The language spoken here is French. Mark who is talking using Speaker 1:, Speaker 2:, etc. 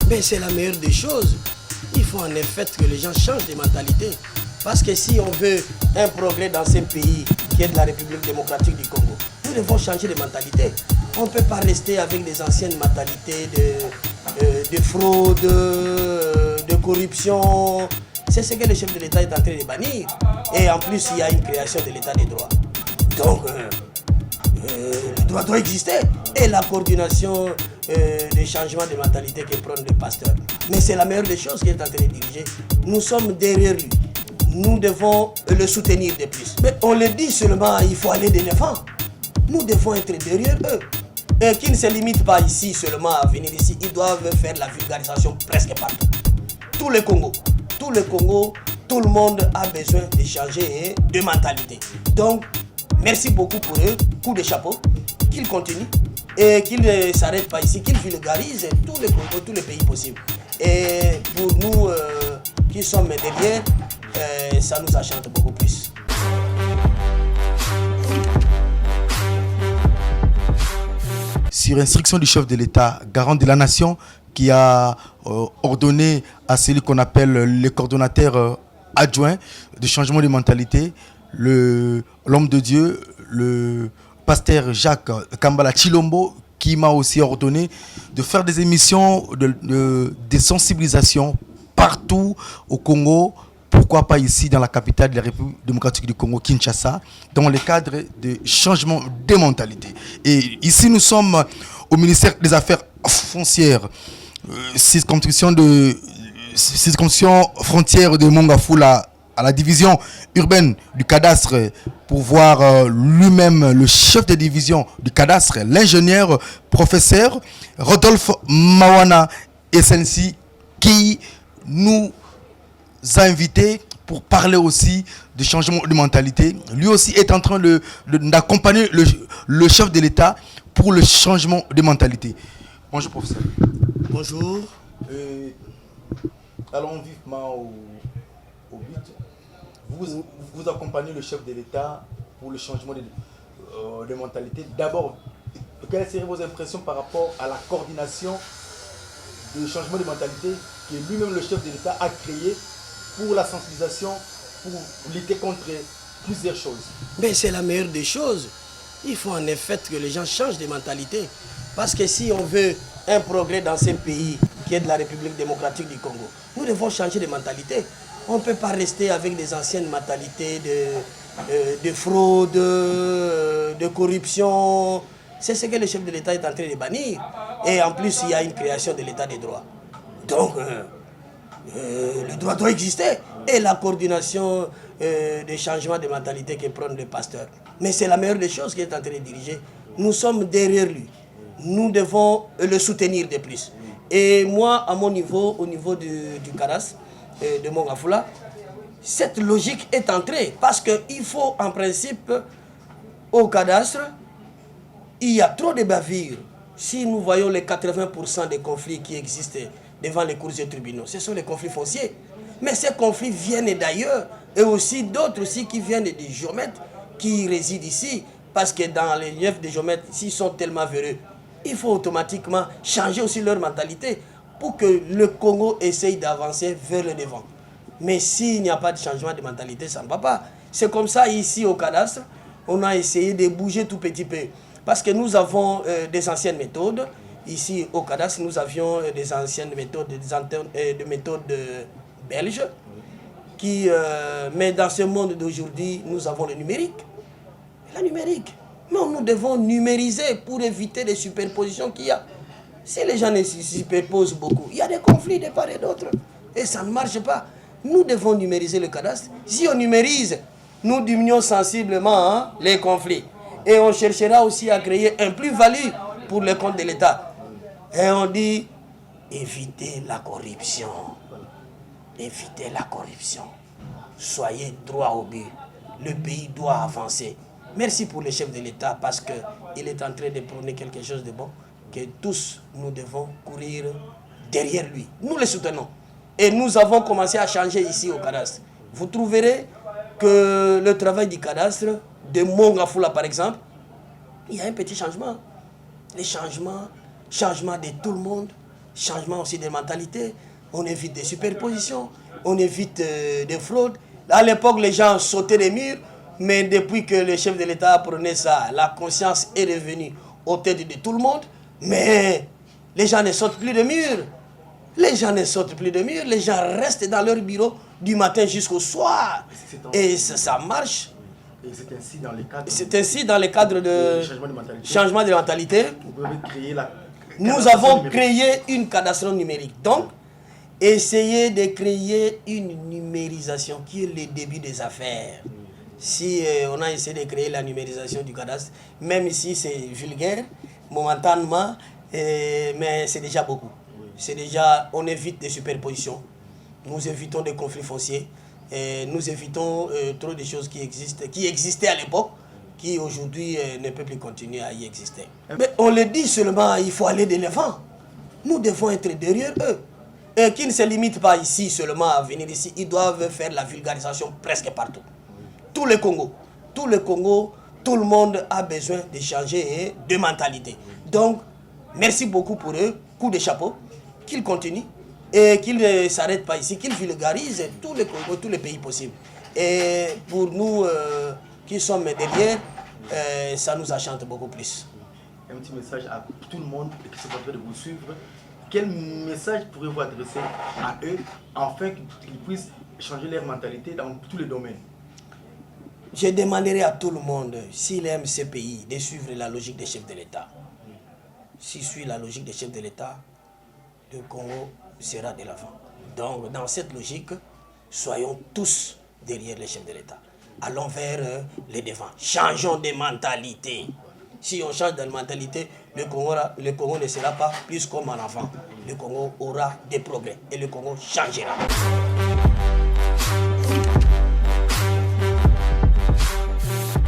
Speaker 1: Mais c'est la meilleure des choses. Il faut en effet que les gens changent de mentalité. Parce que si on veut un progrès dans ce pays qui est de la République démocratique du Congo, nous devons changer de mentalité. On ne peut pas rester avec les anciennes mentalités de fraude, de corruption. C'est ce que le chef de l'État est en train de bannir. Et en plus, il y a une création de l'État des droits. Donc, le droit doit exister. Et la coordination des changements de mentalité que prennent les pasteurs. Mais c'est la meilleure des choses qu'il est en train de diriger. Nous sommes derrière lui. Nous devons le soutenir de plus. Mais on le dit seulement, il faut aller de l'avant. Nous devons être derrière eux. Et qu'ils ne se limitent pas ici seulement à venir ici. Ils doivent faire la vulgarisation presque partout. Tout le Congo, tout le monde a besoin de changer de mentalité. Donc, merci beaucoup pour eux. Coup de chapeau. Qu'ils continuent et qu'ils ne s'arrêtent pas ici, qu'ils vulgarisent tout le Congo, tous les pays possibles. Et pour nous qui sommes derrière, ça nous enchante beaucoup plus.
Speaker 2: Sur instruction du chef de l'État, garant de la nation, qui a ordonné à celui qu'on appelle le coordonnateur adjoint de changement de mentalité, l'homme de Dieu, le pasteur Jacques Kambala Chilombo, qui m'a aussi ordonné de faire des émissions de sensibilisation partout au Congo, pourquoi pas ici dans la capitale de la République démocratique du Congo, Kinshasa, dans le cadre de changement de mentalité. Et ici, nous sommes au ministère des Affaires foncières, circonscription frontière de Mongafula, à la division urbaine du cadastre, pour voir lui-même le chef de division du cadastre, l'ingénieur professeur Rodolphe Mawana SNC, qui nous a invités pour parler aussi de changement de mentalité. Lui aussi est en train d'accompagner le chef de l'État pour le changement de mentalité. Bonjour professeur.
Speaker 1: Bonjour.
Speaker 2: Allons vivement au but. Vous accompagnez le chef de l'État pour le changement de mentalité. D'abord, quelles seraient vos impressions par rapport à la coordination du changement de mentalité que lui-même le chef de l'État a créé pour la sensibilisation, pour lutter contre plusieurs choses?
Speaker 1: Mais c'est la meilleure des choses. Il faut en effet que les gens changent de mentalité. Parce que si on veut un progrès dans ce pays qui est de la République démocratique du Congo, nous devons changer de mentalité. On ne peut pas rester avec les anciennes mentalités de fraude, de corruption. C'est ce que le chef de l'État est en train de bannir. Et en plus, il y a une création de l'État des droits. Donc, le droit doit exister. Et la coordination des changements de mentalité que prennent les pasteurs. Mais c'est la meilleure des choses qu'il est en train de diriger. Nous sommes derrière lui. Nous devons le soutenir de plus. Et moi, à mon niveau, au niveau du CARAS, de Mongafula, cette logique est entrée. Parce qu'il faut, en principe, au cadastre, il y a trop de bavures. Si nous voyons les 80% des conflits qui existent devant les cours et tribunaux, ce sont les conflits fonciers. Mais ces conflits viennent d'ailleurs. Et aussi d'autres aussi qui viennent des géomètres qui résident ici. Parce que dans les lieux des géomètres, s'ils sont tellement véreux, il faut automatiquement changer aussi leur mentalité pour que le Congo essaye d'avancer vers le devant. Mais s'il n'y a pas de changement de mentalité, ça ne va pas. C'est comme ça ici au cadastre, on a essayé de bouger tout petit peu. Parce que nous avons des anciennes méthodes. Ici au cadastre, nous avions des anciennes méthodes, des méthodes belges. Mais dans ce monde d'aujourd'hui, nous avons le numérique. La numérique. Mais nous devons numériser pour éviter les superpositions qu'il y a. Si les gens ne se superposent beaucoup, il y a des conflits de part et d'autre. Et ça ne marche pas. Nous devons numériser le cadastre. Si on numérise, nous diminuons sensiblement les conflits. Et on cherchera aussi à créer un plus-value pour le compte de l'État. Et on dit, évitez la corruption. Évitez la corruption. Soyez droit au but. Le pays doit avancer. Merci pour le chef de l'État parce qu'il est en train de prôner quelque chose de bon, que tous nous devons courir derrière lui. Nous le soutenons. Et nous avons commencé à changer ici au cadastre. Vous trouverez que le travail du cadastre, de Mongafula par exemple, il y a un petit changement. Les changements de tout le monde, changement aussi des mentalités, on évite des superpositions, on évite des fraudes. À l'époque, les gens sautaient des murs, mais depuis que le chef de l'État prenait ça, la conscience est revenue aux têtes de tout le monde, mais les gens ne sautent plus de murs. Les gens ne sortent plus de murs, les gens restent dans leur bureau du matin jusqu'au soir. Et ça marche.
Speaker 2: Et c'est ainsi dans les cadres.
Speaker 1: C'est ainsi dans les cadres de changement de mentalité. Nous
Speaker 2: avons
Speaker 1: avons créé une cadastration numérique. Donc, essayez de créer une numérisation qui est le début des affaires. Si on a essayé de créer la numérisation du cadastre, même si c'est vulgaire, momentanément, mais c'est déjà beaucoup. C'est déjà, on évite des superpositions, nous évitons des conflits fonciers, et nous évitons trop de choses qui existaient à l'époque, qui aujourd'hui ne peuvent plus continuer à y exister. Mais on le dit seulement, il faut aller de l'avant. Nous devons être derrière eux. Et qui ne se limitent pas ici seulement à venir ici, ils doivent faire la vulgarisation presque partout. Tout le Congo, tout le monde a besoin de changer de mentalité. Donc, merci beaucoup pour eux, coup de chapeau. Qu'ils continuent et qu'ils ne s'arrêtent pas ici, qu'ils vulgarisent tout le Congo, tous les pays possibles. Et pour nous qui sommes derrière, ça nous enchante beaucoup plus.
Speaker 2: Un petit message à tout le monde qui se porte de vous suivre. Quel message pourrez-vous adresser à eux afin qu'ils puissent changer leur mentalité dans tous les domaines?
Speaker 1: Je demanderai à tout le monde, s'il aime ce pays, de suivre la logique des chefs de l'État. S'il suit la logique des chefs de l'État, le Congo sera de l'avant. Donc, dans cette logique, soyons tous derrière les chefs de l'État. Allons vers les devants. Changeons de mentalité. Si on change de mentalité, le Congo ne sera pas plus comme en avant. Le Congo aura des progrès et le Congo changera.